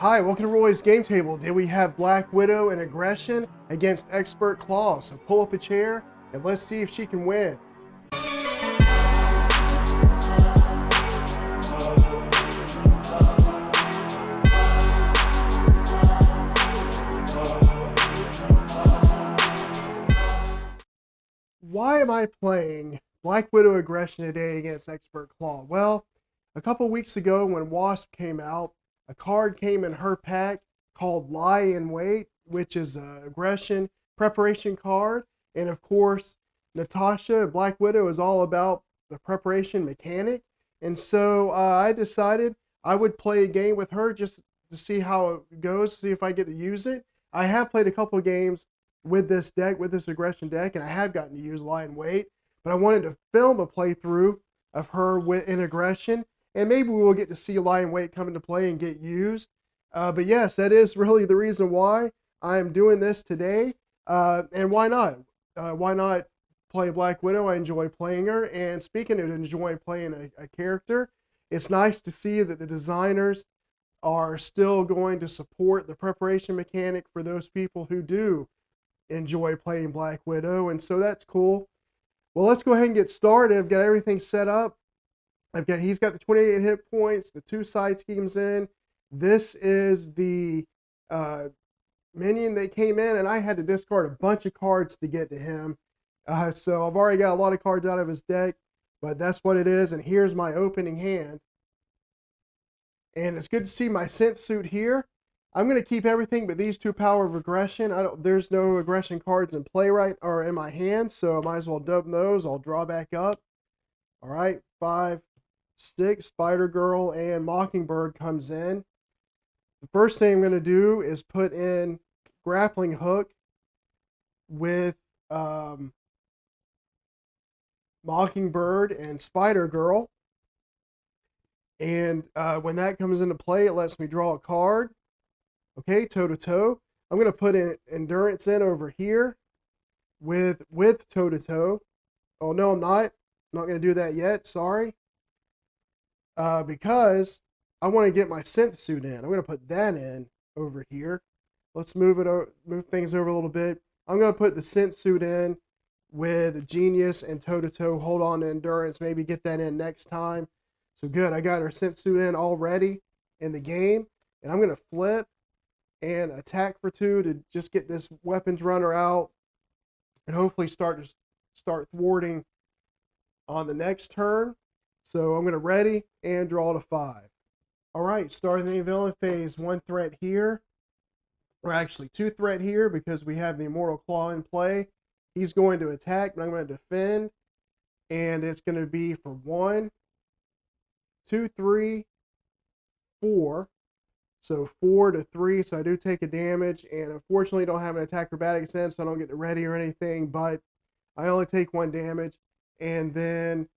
Hi, welcome to Roy's Game Table. Today we have Black Widow and Aggression against Expert Klaw. So pull up a chair and let's see if she can win. Why am I playing Black Widow Aggression today against Expert Klaw? Well, a couple weeks ago when Wasp came out, a card came in her pack called Lie in Wait, which is an aggression preparation card. And of course, Natasha, Black Widow, is all about the preparation mechanic. And so I decided I would play a game with her just to see how it goes, see if I get to use it. I have played a couple of games with this deck, with this aggression deck, and I have gotten to use Lie in Wait, but I wanted to film a playthrough of her in aggression, and maybe we will get to see Lie in Wait come into play and get used. But yes, that is really the reason why I'm doing this today. And why not? Why not play Black Widow? I enjoy playing her. And speaking of enjoying playing a character, it's nice to see that the designers are still going to support the preparation mechanic for those people who do enjoy playing Black Widow. And so that's cool. Well, let's go ahead and get started. I've got everything set up. He's got the 28 hit points, the 2 side schemes in. This is the minion that came in, and I had to discard a bunch of cards to get to him. So I've already got a lot of cards out of his deck, but that's what it is. And here's my opening hand. And it's good to see my synth suit here. I'm going to keep everything but these 2 power of aggression. There's no aggression cards in play or in my hand, so I might as well dump those. I'll draw back up. All right, 5, 6, Spider-Girl and Mockingbird comes in. The first thing I'm going to do is put in Grappling Hook with Mockingbird and Spider-Girl. And when that comes into play, it lets me draw a card. Okay, toe-to-toe. I'm going to put in Endurance in over here with toe-to-toe. Oh, no, I'm not. I'm not going to do that yet. Sorry. Because I want to get my synth suit in. I'm going to put that in over here. Let's move things over a little bit. I'm going to put the synth suit in with Genius and toe-to-toe. Hold on to Endurance. Maybe get that in next time. So good. I got our synth suit in already in the game. And I'm going to flip and attack for 2 to just get this weapons runner out and hopefully start thwarting on the next turn. So I'm going to ready and draw to 5. All right, starting the villain phase, 1 threat here, or actually 2 threat here because we have the Immortal Claw in play. He's going to attack, but I'm going to defend, and it's going to be for 1, 2, 3, 4. So 4 to 3, so I do take a damage, and unfortunately don't have an attack acrobatics in, so I don't get to ready or anything, but I only take 1 damage. And then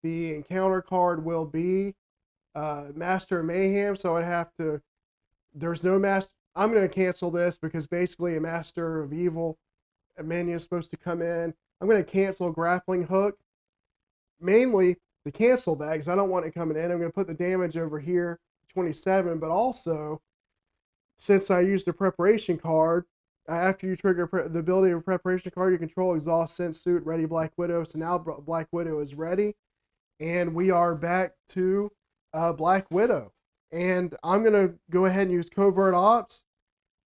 the encounter card will be Master of Mayhem, so I'd have to, there's no master, I'm going to cancel this because basically a Master of Evil minion is supposed to come in. I'm going to cancel Grappling Hook, mainly to cancel that because I don't want it coming in. I'm going to put the damage over here, 27, but also since I used a preparation card, after you trigger the ability of a preparation card, you control exhaust synth suit, ready Black Widow. So now Black Widow is ready, and we are back to Black Widow. And I'm going to go ahead and use Covert Ops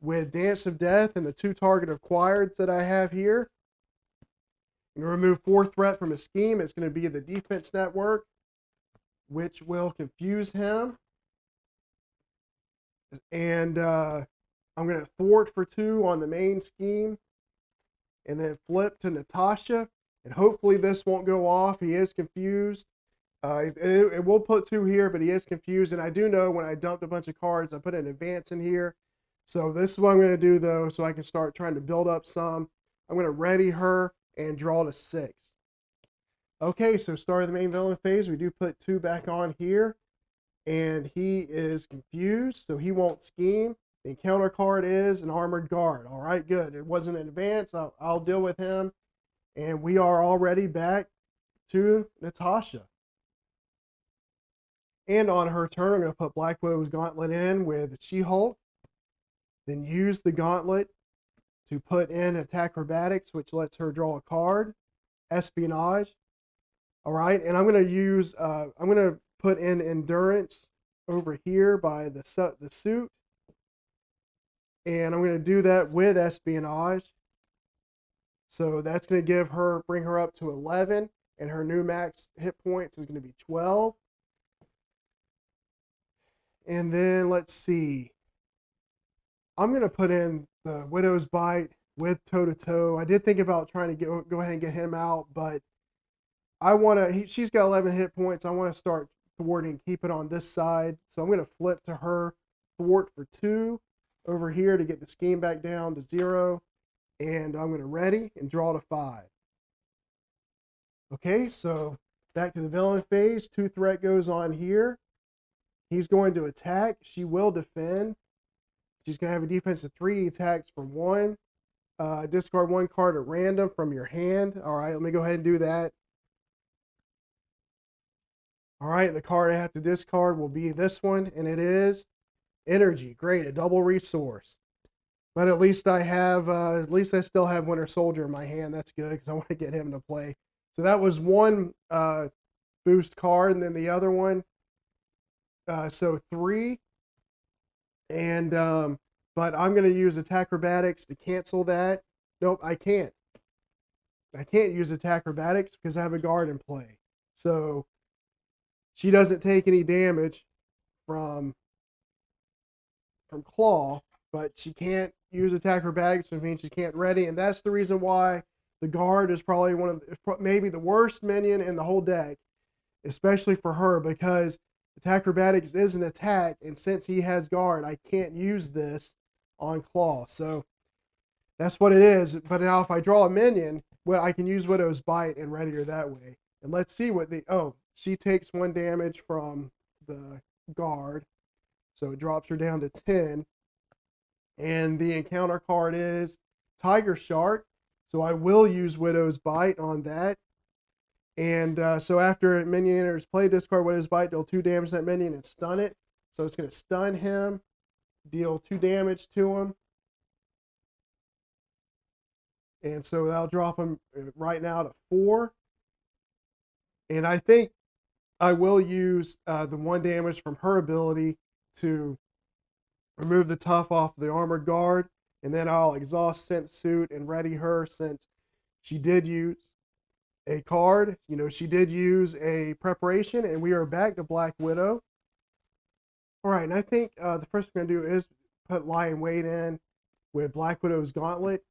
with Dance of Death and the 2 target acquired that I have here. I'm going to remove 4 threat from his scheme. It's going to be the Defense Network, which will confuse him. And I'm going to thwart for 2 on the main scheme. And then flip to Natasha. And hopefully this won't go off. He is confused. It will put 2 here, but he is confused. And I do know when I dumped a bunch of cards, I put an advance in here. So this is what I'm going to do, though, so I can start trying to build up some. I'm going to ready her and draw to 6. Okay, so starting the main villain phase, we do put 2 back on here. And he is confused, so he won't scheme. The encounter card is an Armored Guard. All right, good. It wasn't in advance. I'll deal with him. And we are already back to Natasha. And on her turn, I'm going to put Black Widow's Gauntlet in with She-Hulk. then use the gauntlet to put in attack acrobatics, which lets her draw a card, espionage. All right, and I'm gonna put in endurance over here by the suit, and I'm gonna do that with espionage. So that's gonna bring her up to 11, and her new max hit points is gonna be 12. And then let's see. I'm gonna put in the Widow's Bite with toe to toe. I did think about trying to go ahead and get him out, but she's got 11 hit points. I want to start thwarting, keep it on this side. So I'm going to flip to her, thwart for 2 over here to get the scheme back down to 0. And I'm going to ready and draw to 5. Okay, so back to the villain phase. 2 threat goes on here. He's going to attack. She will defend. She's going to have a defense of 3 attacks for 1. Discard 1 card at random from your hand. All right, let me go ahead and do that. All right, the card I have to discard will be this one, and it is energy. Great, a double resource. But at least I still have Winter Soldier in my hand. That's good because I want to get him to play. So that was one boost card, and then the other one. So 3, and but I'm going to use attack acrobatics to cancel that. Nope, I can't. I can't use attack acrobatics because I have a guard in play. So she doesn't take any damage from Klaw, but she can't use attack acrobatics, which means she can't ready, and that's the reason why the guard is probably maybe the worst minion in the whole deck, especially for her, because attack acrobatics is an attack, and since he has guard, I can't use this on Klaw. So that's what it is. But now if I draw a minion, well, I can use Widow's Bite and ready her that way. And let's see what she takes 1 damage from the guard. So it drops her down to 10. And the encounter card is Tiger Shark. So I will use Widow's Bite on that. And so after a minion enters play, discard Widow's Bite, deal 2 damage to that minion and stun it. So it's going to stun him, deal 2 damage to him. And so that'll drop him right now to 4. And I think I will use the 1 damage from her ability to remove the tough off the armored guard. And then I'll exhaust Synth Suit and ready her, since she did use a card. She did use a preparation, and we are back to Black Widow. All right, and I think the first thing I'm going to do is put Lion Weight in with Black Widow's Gauntlet.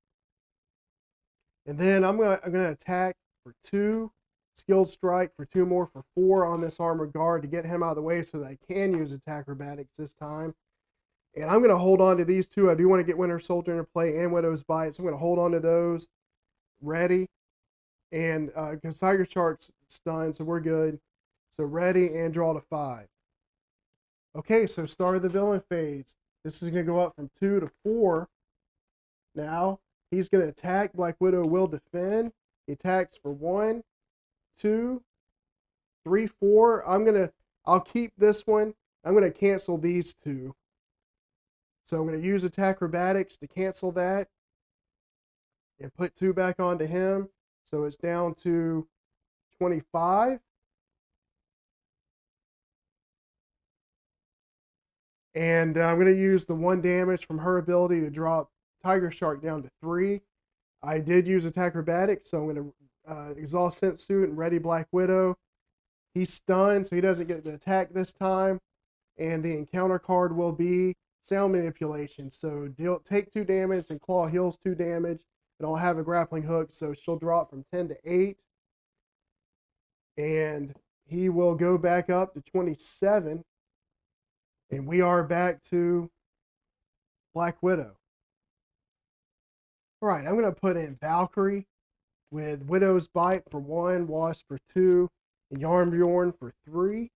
And then I'm gonna attack for 2, skilled strike for 2 more for 4 on this armored guard to get him out of the way so that I can use attack acrobatics this time. And I'm gonna hold on to these 2. I do want to get Winter Soldier into play and Widow's Bite, so I'm gonna hold on to those. Ready, and because Tiger Shark's stunned, so we're good. So ready and draw to 5. Okay, so start of the villain phase. This is gonna go up from 2 to 4. Now he's going to attack. Black Widow will defend. He attacks for 1, 2, 3, 4. I'll keep this one. I'm going to cancel these 2. So I'm going to use attack acrobatics to cancel that and put 2 back onto him. So it's down to 25. And I'm going to use the 1 damage from her ability to drop Tiger Shark down to 3. I did use attack acrobatics, so I'm going to exhaust Synth Suit and ready Black Widow. He's stunned, so he doesn't get the attack this time. And the encounter card will be Sound Manipulation. So take 2 damage, and Klaw heals 2 damage. And I'll have a grappling hook, so she'll drop from 10 to 8. And he will go back up to 27. And we are back to Black Widow. All right, I'm going to put in Valkyrie with Widow's Bite for 1, Wasp for 2, and Yarnbjorn for 3.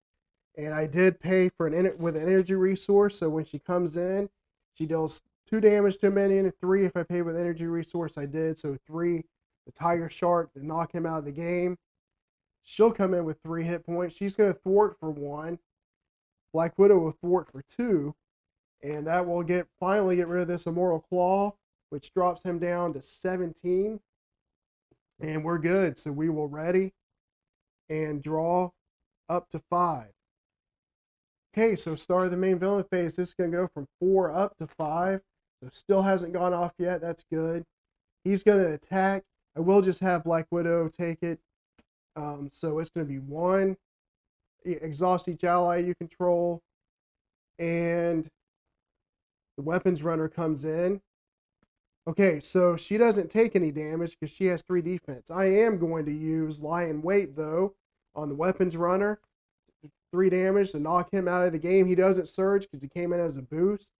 And I did pay for with an energy resource, so when she comes in, she deals 2 damage to a minion, and 3 if I pay with energy resource. I did, so 3, the Tiger Shark to knock him out of the game. She'll come in with 3 hit points. She's going to thwart for 1. Black Widow will thwart for 2. And that will finally get rid of this Immortal Claw, which drops him down to 17. And we're good. So we will ready and draw up to 5. Okay, so start of the main villain phase. This is going to go from 4 up to 5. So still hasn't gone off yet. That's good. He's going to attack. I will just have Black Widow take it. So it's going to be 1. Exhaust each ally you control. And the weapons runner comes in. Okay, so she doesn't take any damage because she has 3 defense. I am going to use Lie in Wait, though, on the weapons runner. 3 damage to knock him out of the game. He doesn't surge because he came in as a boost.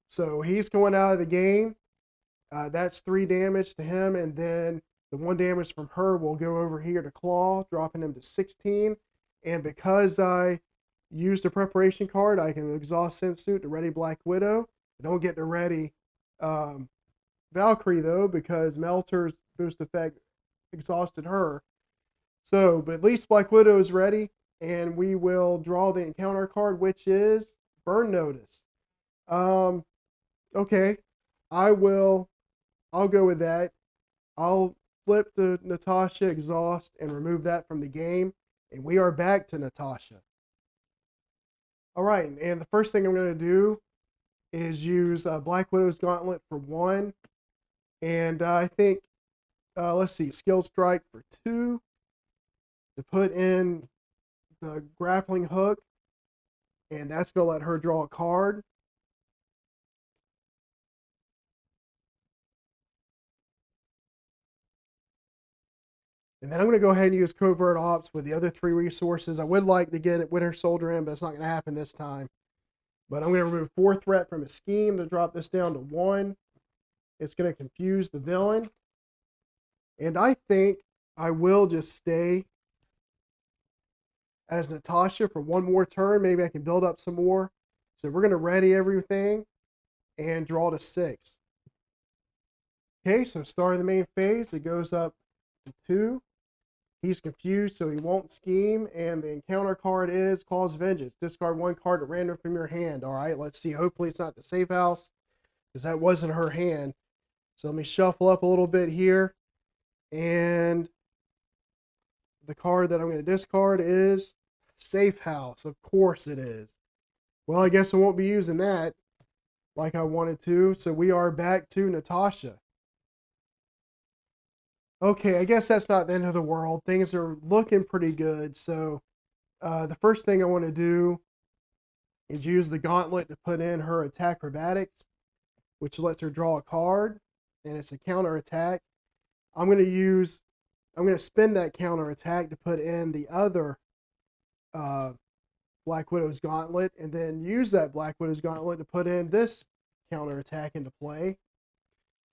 So he's going out of the game. That's 3 damage to him. And then the 1 damage from her will go over here to Klaw, dropping him to 16. And because I used a preparation card, I can exhaust Synth Suit to ready Black Widow. I don't get to ready Valkyrie, though, because Melter's boost effect exhausted her. So, but at least Black Widow is ready. And we will draw the encounter card, which is Burn Notice. Okay. I'll go with that. I'll flip to Natasha, exhaust, and remove that from the game. And we are back to Natasha. All right, and the first thing I'm going to do is use Black Widow's Gauntlet for 1. And I think, let's see, Skill Strike for 2. To put in the grappling hook, and that's going to let her draw a card. And then I'm going to go ahead and use Covert Ops with the other 3 resources. I would like to get Winter Soldier in, but it's not going to happen this time. But I'm going to remove 4 threat from his scheme to drop this down to 1. It's going to confuse the villain. And I think I will just stay as Natasha for 1 more turn. Maybe I can build up some more. So we're going to ready everything and draw to 6. Okay, so start of the main phase. It goes up to 2. He's confused, so he won't scheme. And the encounter card is Claw's Vengeance. Discard 1 card at random from your hand. All right, let's see. Hopefully it's not the safe house, because that wasn't her hand. So let me shuffle up a little bit here. And the card that I'm going to discard is Safe House. Of course it is. Well, I guess I won't be using that like I wanted to. So we are back to Natasha. Okay, I guess that's not the end of the world. Things are looking pretty good. So the first thing I want to do is use the gauntlet to put in her attack acrobatics, which lets her draw a card, and it's a counter attack. I'm going to spend that counter attack to put in the other Black Widow's gauntlet, and then use that Black Widow's gauntlet to put in this counter attack into play.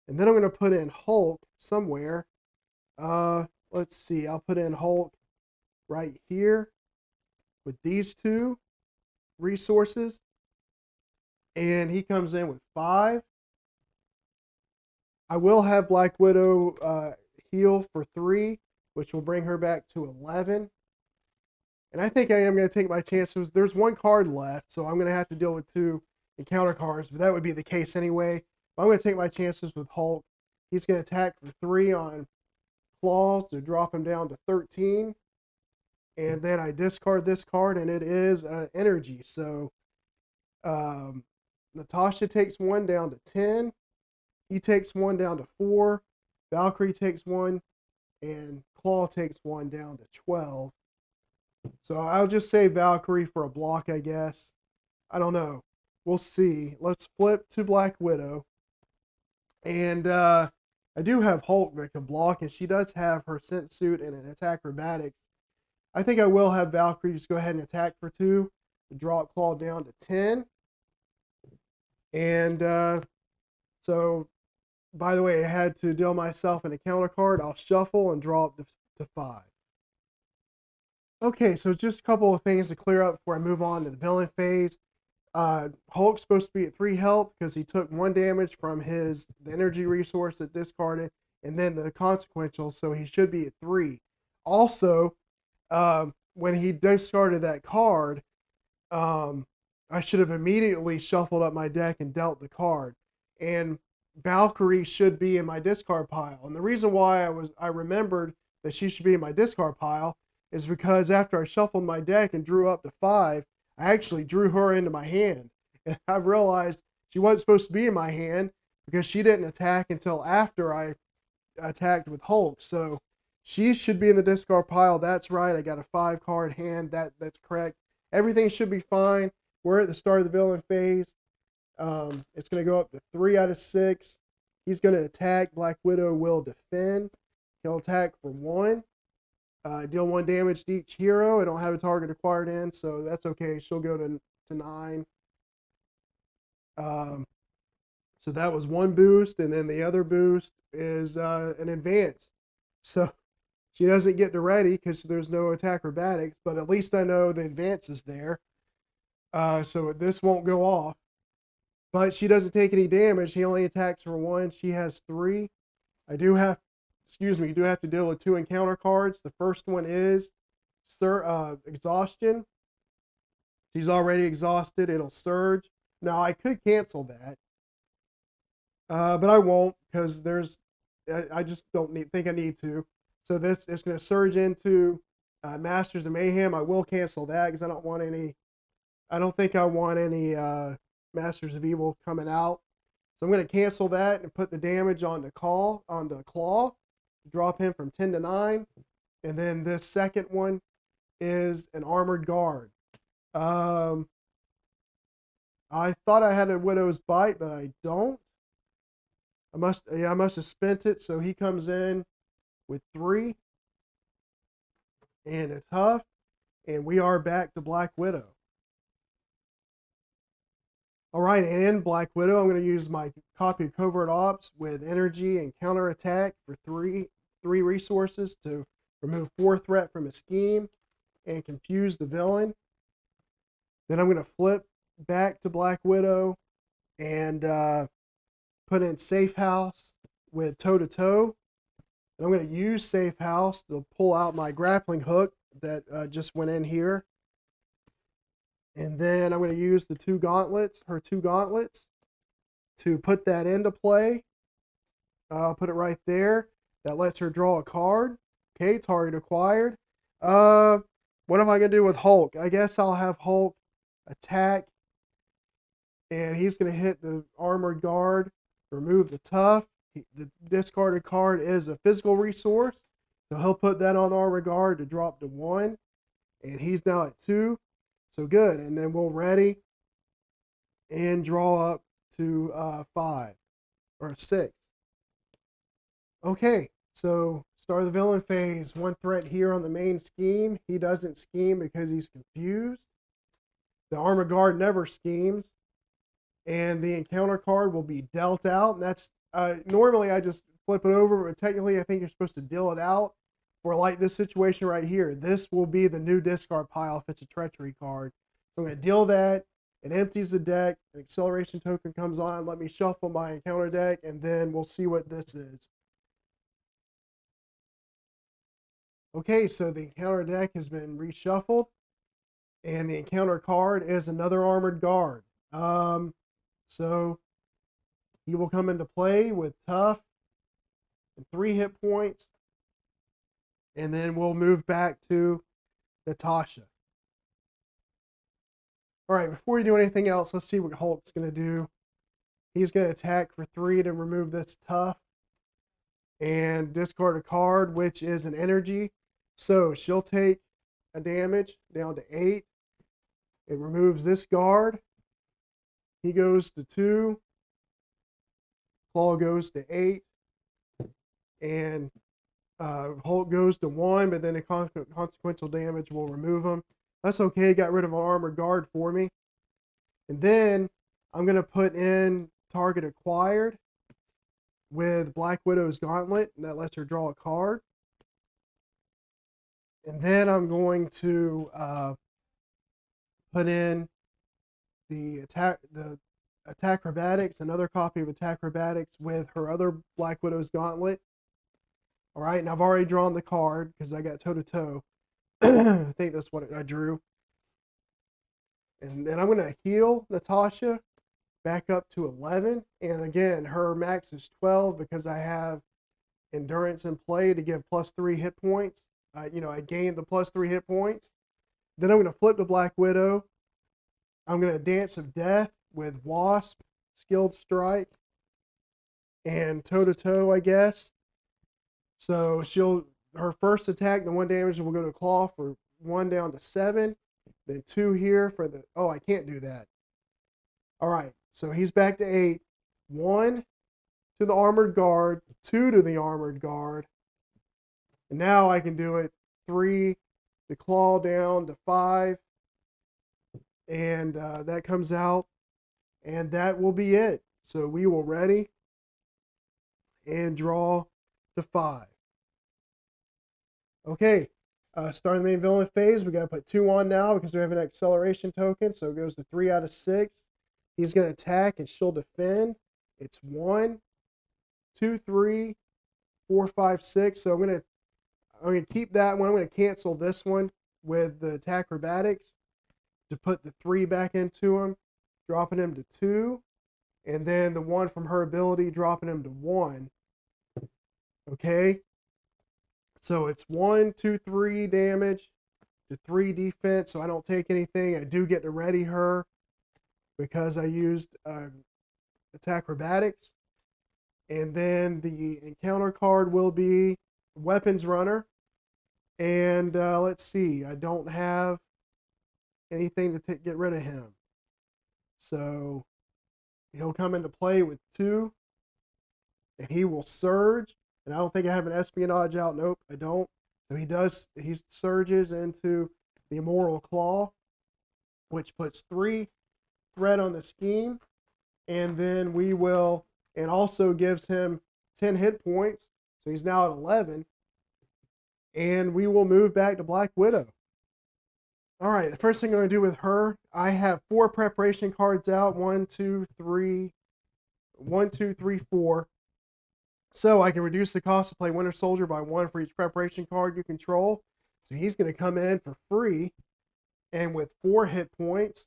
And then I'm going to put in Hulk somewhere. Let's see. I'll put in Hulk right here with these 2 resources. And he comes in with 5. I will have Black Widow heal for 3, which will bring her back to 11. And I think I am going to take my chances. There's 1 card left, so I'm going to have to deal with 2 encounter cards, but that would be the case anyway. But I'm going to take my chances with Hulk. He's going to attack for 3 on Claw to drop him down to 13. And then I discard this card, and it is energy. So Natasha takes 1 down to 10. He takes 1 down to 4. Valkyrie takes 1. And Claw takes 1 down to 12. So I'll just say Valkyrie for a block, I guess. I don't know. We'll see. Let's flip to Black Widow. And I do have Hulk that can block, and she does have her Synth Suit and an attack acrobatics. I think I will have Valkyrie just go ahead and attack for 2 to drop Claw down to 10. And so, by the way, I had to deal myself in a counter card. I'll shuffle and draw up to 5. Okay, so just a couple of things to clear up before I move on to the villain phase. Hulk's supposed to be at 3 health because he took 1 damage from the energy resource that discarded, and then the consequential, so he should be at 3. Also, when he discarded that card, I should have immediately shuffled up my deck and dealt the card. And Valkyrie should be in my discard pile. And the reason why I remembered that she should be in my discard pile is because after I shuffled my deck and drew up to 5, I actually drew her into my hand. And I realized she wasn't supposed to be in my hand because she didn't attack until after I attacked with Hulk. So she should be in the discard pile. That's right. I got a 5-card hand. That's correct. Everything should be fine. We're at the start of the villain phase. It's going to go up to 3 out of 6. He's going to attack. Black Widow will defend. He'll attack for 1. Deal 1 damage to each hero. I don't have a target acquired in, so that's okay. She'll go to 9. So that was 1 boost, and then the other boost is an advance. So she doesn't get to ready because there's no attack acrobatics, but at least I know the advance is there. So this won't go off. But she doesn't take any damage. He only attacks for 1. She has 3. I do have to deal with 2 encounter cards. The first one is Exhaustion. She's already exhausted. It'll surge. Now, I could cancel that. But I won't because I just don't think I need to. So this is going to surge into Masters of Mayhem. I will cancel that because I don't think I want any Masters of Evil coming out. So I'm going to cancel that and put the damage onto Klaw, drop him from 10 to 9. And then this second one is an Armored Guard. I thought I had a Widow's Bite, but I don't. I must have spent it. So he comes in with 3 and a tough, and we are back to Black Widow. All right, and in Black Widow, I'm going to use my copy of Covert Ops with energy and counterattack for 3 resources to remove 4 threat from a scheme and confuse the villain. Then I'm going to flip back to Black Widow and put in Safe House with Toe to Toe. And I'm going to use Safe House to pull out my grappling hook that just went in here. And then I'm going to use her 2 gauntlets, to put that into play. I'll put it right there. That lets her draw a card. Okay, target acquired. What am I going to do with Hulk? I guess I'll have Hulk attack. And he's going to hit the Armored Guard, remove the tough. The discarded card is a physical resource. So he'll put that on the Armored Guard to drop to 1. And he's now at 2. So good, and then we'll ready and draw up to 5 or 6. Okay, so start the villain phase. 1 threat here on the main scheme. He doesn't scheme because he's confused. The Armored Guard never schemes, and the encounter card will be dealt out. And that's normally I just flip it over, but technically I think you're supposed to deal it out. For like this situation right here, this will be the new discard pile if it's a treachery card. So I'm going to deal that. It empties the deck. An acceleration token comes on. Let me shuffle my encounter deck, and then we'll see what this is. Okay, so the encounter deck has been reshuffled, and the encounter card is another Armored Guard. So he will come into play with tough and 3 hit points. And then we'll move back to Natasha. All right, before we do anything else, let's see what Hulk's going to do. He's going to attack for 3 to remove this tough and discard a card, which is an energy. So she'll take a damage down to 8. It removes this guard. He goes to 2. Klaw goes to 8. And Hulk goes to 1, but then the consequential damage will remove him. That's okay. Got rid of an Armored Guard for me. And then I'm going to put in target acquired with Black Widow's Gauntlet, and that lets her draw a card. And then I'm going to put in the attack acrobatics, another copy of attack acrobatics with her other Black Widow's Gauntlet. All right, and I've already drawn the card because I got toe to toe. I think that's what I drew. And then I'm going to heal Natasha back up to 11. And again, her max is 12 because I have endurance in play to give +3 hit points. I gained the +3 hit points. Then I'm going to flip the Black Widow. I'm going to Dance of Death with Wasp, Skilled Strike, and toe-to-toe, I guess. So her first attack, the 1 damage will go to Klaw for 1 down to 7. Then 2 here for the, oh, I can't do that. All right, so he's back to 8. 1 to the Armored Guard, 2 to the Armored Guard. And now I can do it 3 to Klaw down to 5. And that comes out. And that will be it. So we will ready and draw to 5. Okay, starting the main villain phase, we got to put 2 on now because we have an acceleration token. So it goes to 3 out of 6. He's going to attack and she'll defend. It's 1, 2, 3, 4, 5, 6. So I'm going to keep that one. I'm going to cancel this one with the attack acrobatics to put the 3 back into him, dropping him to 2. And then the 1 from her ability, dropping him to 1. Okay. So it's 1, 2, 3 damage to 3 defense. So I don't take anything. I do get to ready her because I used attack acrobatics. And then the encounter card will be Weapons Runner. And let's see. I don't have anything to get rid of him. So he'll come into play with 2. And he will surge. And I don't think I have an espionage out. Nope, I don't. So he surges into the Immoral Klaw, which puts 3 threat on the scheme. And then and also gives him 10 hit points. So he's now at 11. And we will move back to Black Widow. All right, the first thing I'm going to do with her, I have 4 preparation cards out. 1, 2, 3, 4. So I can reduce the cost to play Winter Soldier by 1 for each preparation card you control. So he's going to come in for free and with 4 hit points.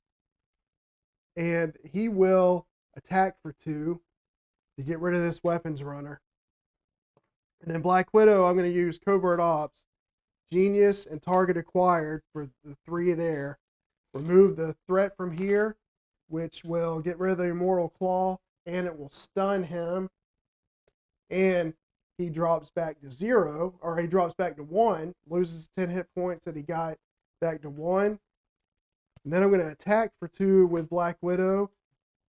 And he will attack for 2 to get rid of this Weapons Runner. And then Black Widow, I'm going to use Covert Ops, Genius, and Target Acquired for the 3 there. Remove the threat from here, which will get rid of the Immortal Klaw, and it will stun him. And he drops back to 0, or he drops back to 1, loses 10 hit points that he got back to 1. And then I'm going to attack for 2 with Black Widow,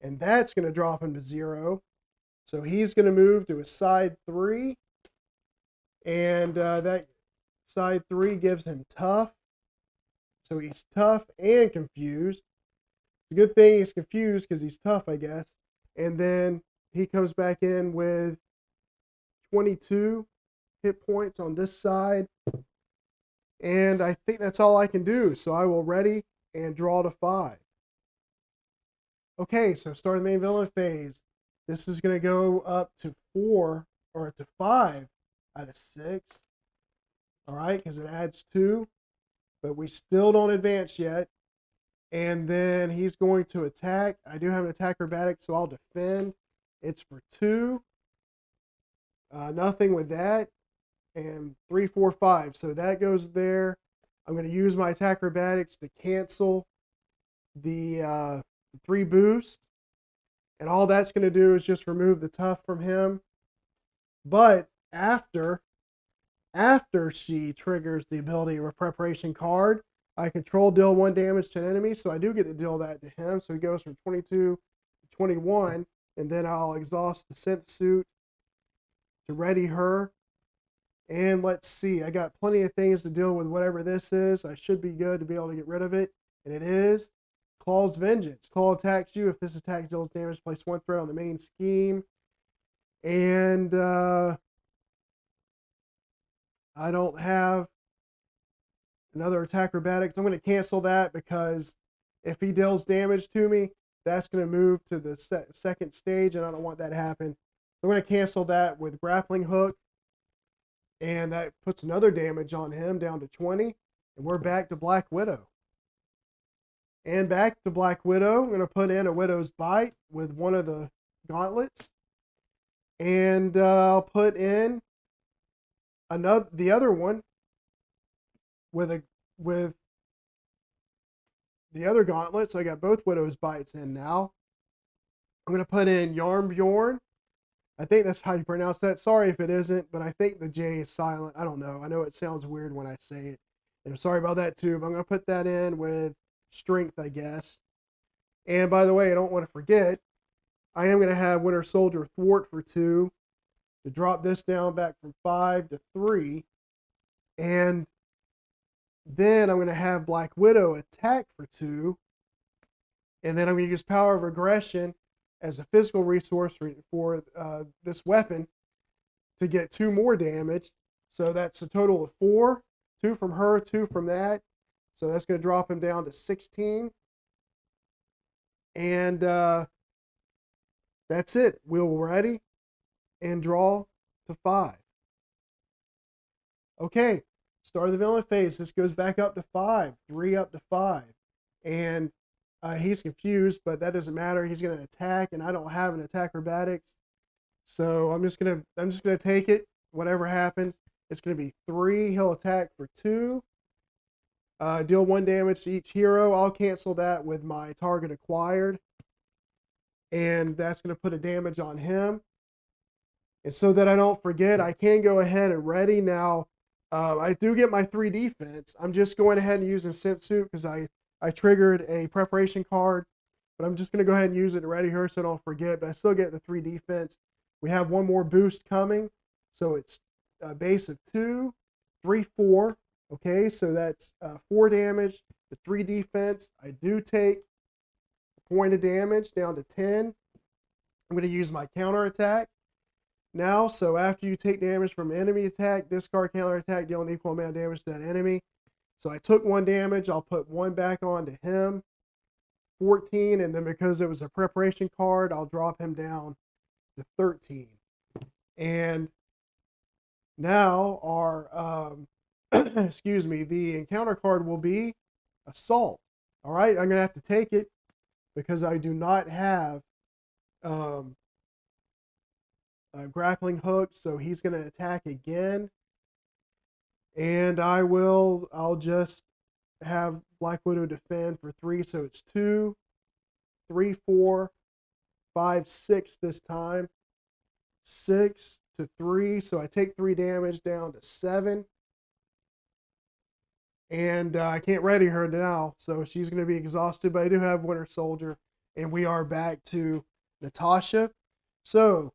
and that's going to drop him to 0. So he's going to move to a side 3, and that side 3 gives him tough. So he's tough and confused. It's a good thing he's confused because he's tough, I guess. And then he comes back in with 22 hit points on this side. And I think that's all I can do. So I will ready and draw to 5. Okay, so starting the main villain phase. This is going to go up to 4 or to 5 out of 6. All right, because it adds 2. But we still don't advance yet. And then he's going to attack. I do have an attack acrobatic, so I'll defend. It's for 2. Nothing with that. And 3, 4, 5. So that goes there. I'm going to use my attack acrobatics to cancel the 3 boosts. And all that's going to do is just remove the tough from him. But after she triggers the ability of a preparation card, I control deal 1 damage to an enemy. So I do get to deal that to him. So he goes from 22 to 21. And then I'll exhaust the synth suit to ready her. And let's see, I got plenty of things to deal with whatever this is. I should be good to be able to get rid of it. And it is Claw's Vengeance. Claw attacks you. If this attack deals damage, place 1 threat on the main scheme. And I don't have another attack acrobatics. I'm going to cancel that because if he deals damage to me, that's going to move to the second stage, and I don't want that to happen. So I'm going to cancel that with Grappling Hook. And that puts another damage on him down to 20. And we're back to Black Widow. And back to Black Widow. I'm going to put in a Widow's Bite with one of the gauntlets. And I'll put in the other one with the other gauntlet. So I got both Widow's Bites in now. I'm going to put in Yarn Bjorn. I think that's how you pronounce that. Sorry if it isn't, but I think the J is silent. I don't know. I know it sounds weird when I say it. And I'm sorry about that too, but I'm going to put that in with Strength, I guess. And by the way, I don't want to forget, I am going to have Winter Soldier Thwart for 2 to drop this down back from 5 to 3. And then I'm going to have Black Widow attack for 2. And then I'm going to use Power of Aggression as a physical resource for this weapon to get 2 more damage. So that's a total of 4. 2 from her, 2 from that. So that's going to drop him down to 16. And that's it. We'll ready and draw to 5. Okay, start of the villain phase. This goes back up to 5. 3 up to 5. And he's confused, but that doesn't matter. He's going to attack, and I don't have an attack acrobatics. So I'm just gonna take it. Whatever happens, it's gonna be 3. He'll attack for 2. Deal 1 damage to each hero. I'll cancel that with my target acquired, and that's gonna put a damage on him. And so that I don't forget, I can go ahead and ready now. I do get my 3 defense. I'm just going ahead and using Scent Suit because I triggered a preparation card, but I'm just gonna go ahead and use it to ready her so I don't forget. But I still get the 3 defense. We have 1 more boost coming, so it's a base of 2, 3, 4. Okay, so that's 4 damage to 3 defense. I do take a point of damage down to 10. I'm going to use my counter attack now. So after you take damage from enemy attack, discard counter attack, deal an equal amount of damage to that enemy. So I took 1 damage. I'll put 1 back on to him, 14, and then because it was a preparation card, I'll drop him down to 13. And now our excuse me, the encounter card will be Assault. All right, I'm gonna have to take it because I do not have a grappling hook, so he's gonna attack again, and I'll just have Black Widow defend for 3, so it's 2, 3, 4, 5, 6 this time. 6 to 3, so I take 3 damage down to 7. And I can't ready her now, so she's going to be exhausted, but I do have Winter Soldier, and we are back to Natasha. So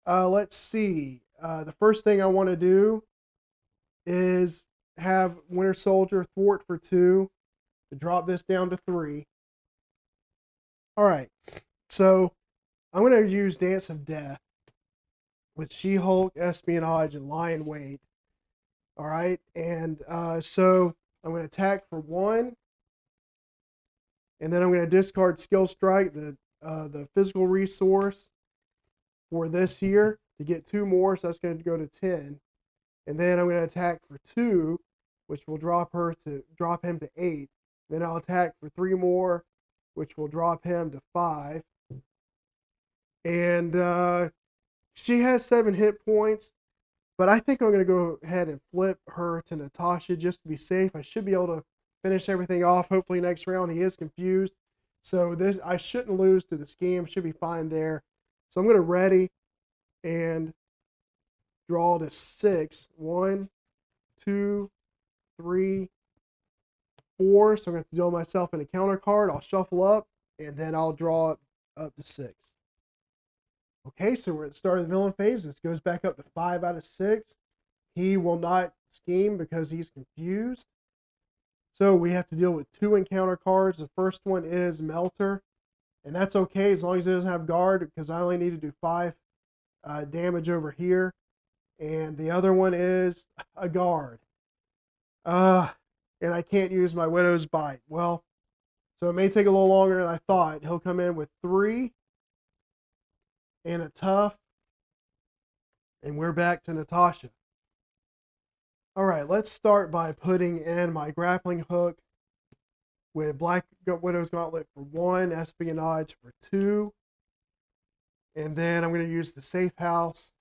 let's see. The first thing I want to do is have Winter Soldier Thwart for 2 to drop this down to 3. All right, so I'm going to use Dance of Death with She-Hulk, Espionage, and Lion Weight. All right, and so I'm going to attack for 1, and then I'm going to discard Skill Strike, the physical resource for this here to get 2 more, so that's going to go to 10. And then I'm going to attack for 2, which will drop him to 8. Then I'll attack for 3 more, which will drop him to 5. And she has 7 hit points. But I think I'm going to go ahead and flip her to Natasha just to be safe. I should be able to finish everything off. Hopefully next round he is confused. So I shouldn't lose to the scheme. Should be fine there. So I'm going to ready and draw to 6. 1, 2, 3, 4. So I'm going to have to deal myself in a counter card. I'll shuffle up and then I'll draw up to 6. Okay, so we're at the start of the villain phase. This goes back up to 5 out of 6. He will not scheme because he's confused. So we have to deal with 2 encounter cards. The first one is Melter. And that's okay as long as it doesn't have guard because I only need to do 5 damage over here. And the other one is a guard. And I can't use my Widow's Bite. Well, so it may take a little longer than I thought. He'll come in with 3. And a tough, and we're back to Natasha. All right, let's start by putting in my grappling hook with Black Widow's Gauntlet for 1, Espionage for 2. And then I'm going to use the Safe House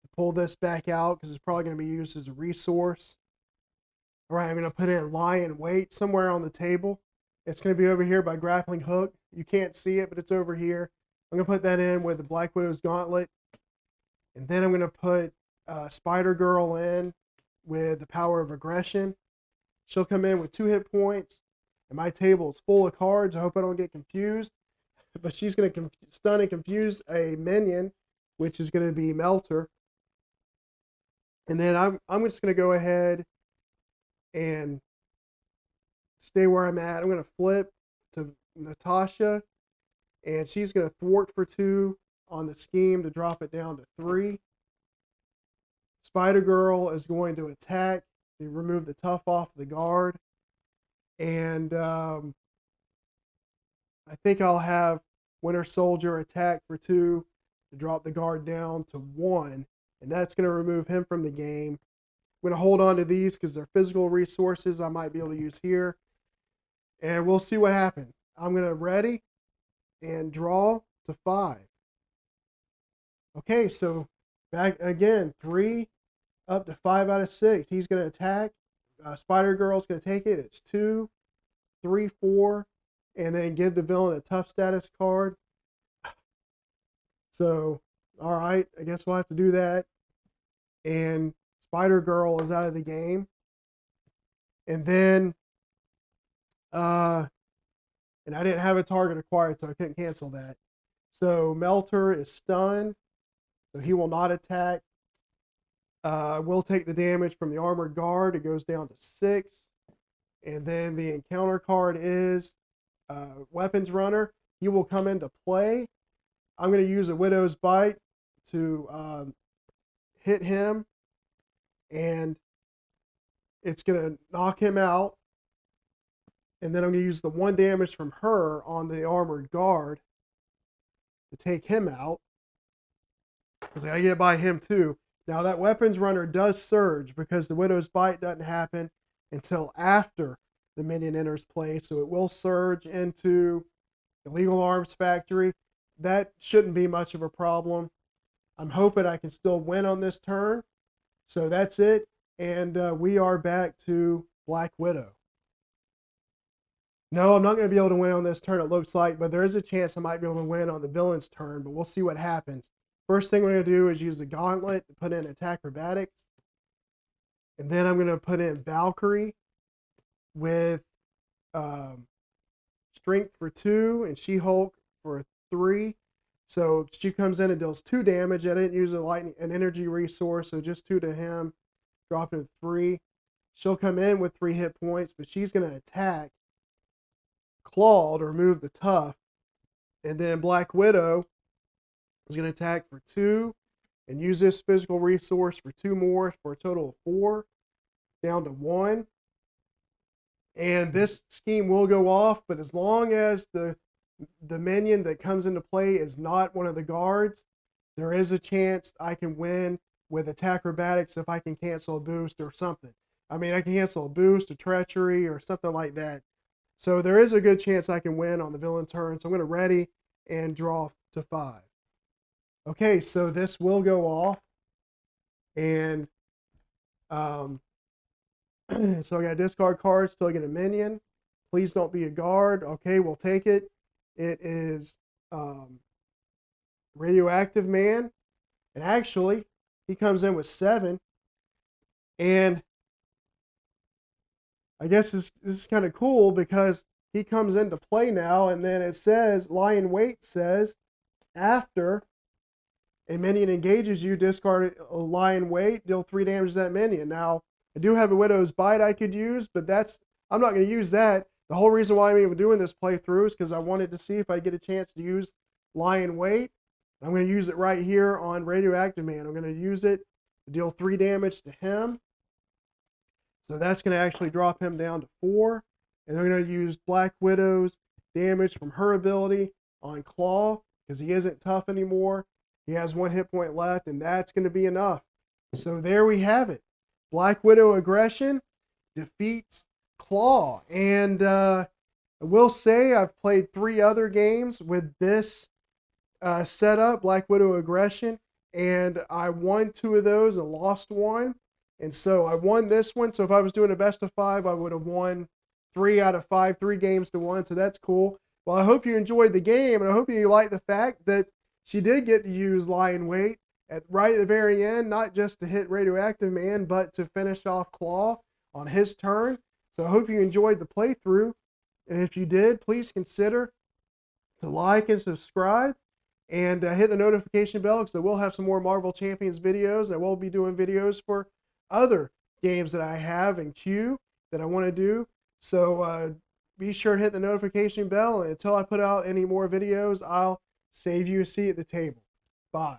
to pull this back out because it's probably going to be used as a resource. All right, I'm going to put in Lie in Wait somewhere on the table. It's going to be over here by Grappling Hook. You can't see it, but it's over here. I'm going to put that in with the Black Widow's Gauntlet. And then I'm going to put Spider Girl in with the Power of Aggression. She'll come in with 2 hit points. And my table is full of cards. I hope I don't get confused. But she's going to stun and confuse a minion, which is going to be Melter. And then I'm just going to go ahead and stay where I'm at. I'm going to flip to Natasha, and she's going to thwart for 2 on the scheme to drop it down to 3. Spider Girl is going to attack to remove the tough off the guard. And I think I'll have Winter Soldier attack for 2 to drop the guard down to 1. And that's going to remove him from the game. I'm going to hold on to these because they're physical resources I might be able to use here. And we'll see what happens. I'm going to ready and draw to 5. Okay, so back again, 3 up to 5 out of 6. He's going to attack. Spider Girl's going to take it. It's 2, 3, 4, and then give the villain a tough status card. So, all right, I guess we'll have to do that. And Spider Girl is out of the game. And then, and I didn't have a target acquired, so I couldn't cancel that. So Melter is stunned, so he will not attack. We'll take the damage from the Armored Guard. It goes down to 6. And then the encounter card is Weapons Runner. He will come into play. I'm going to use a Widow's Bite to hit him. And it's going to knock him out. And then I'm going to use the 1 damage from her on the Armored Guard to take him out. Because I got to get by him too. Now that Weapons Runner does surge because the Widow's Bite doesn't happen until after the minion enters play. So it will surge into Illegal Arms Factory. That shouldn't be much of a problem. I'm hoping I can still win on this turn. So that's it. And we are back to Black Widow. No, I'm not going to be able to win on this turn, it looks like, but there is a chance I might be able to win on the villain's turn, but we'll see what happens. First thing we're going to do is use the Gauntlet to put in Attack Acrobatics. And then I'm going to put in Valkyrie with Strength for 2 and She-Hulk for 3. So she comes in and deals 2 damage. I didn't use an energy resource, so just 2 to him. Drop him 3. She'll come in with 3 hit points, but she's going to attack Klaw to remove the tough. And then Black Widow is going to attack for 2 and use this physical resource for 2 more for a total of 4, down to 1. And this scheme will go off, but as long as the minion that comes into play is not one of the guards, there is a chance I can win with Attack Acrobatics if I can cancel a boost or something. I mean, I can cancel a boost, a treachery, or something like that. So there is a good chance I can win on the villain turn. So I'm going to ready and draw to 5. Okay, so this will go off. And so I got discard cards till I get a minion. Please don't be a guard. Okay, we'll take it. It is Radioactive Man. And actually, he comes in with 7. And I guess this is kind of cool because he comes into play now, and then it says, Lie in Wait says, after a minion engages you, discard a Lie in Wait, deal 3 damage to that minion. Now, I do have a Widow's Bite I could use, but I'm not going to use that. The whole reason why I'm even doing this playthrough is because I wanted to see if I get a chance to use Lie in Wait. I'm going to use it right here on Radioactive Man. I'm going to use it to deal 3 damage to him. So that's going to actually drop him down to 4. And I'm going to use Black Widow's damage from her ability on Klaw because he isn't tough anymore. He has 1 hit point left, and that's going to be enough. So there we have it. Black Widow Aggression defeats Klaw. And I will say I've played 3 other games with this setup, Black Widow Aggression, and I won 2 of those and lost 1. And so I won this one. So if I was doing a best of 5, I would have won 3 out of 5, 3 games to 1. So that's cool. Well, I hope you enjoyed the game, and I hope you like the fact that she did get to use Lion Weight right at the very end, not just to hit Radioactive Man, but to finish off Klaw on his turn. So I hope you enjoyed the playthrough. And if you did, please consider to like and subscribe and hit the notification bell, because I will have some more Marvel Champions videos. I will be doing videos for other games that I have in queue that I want to do. So be sure to hit the notification bell, and until I put out any more videos, I'll save you a seat at the table. Bye.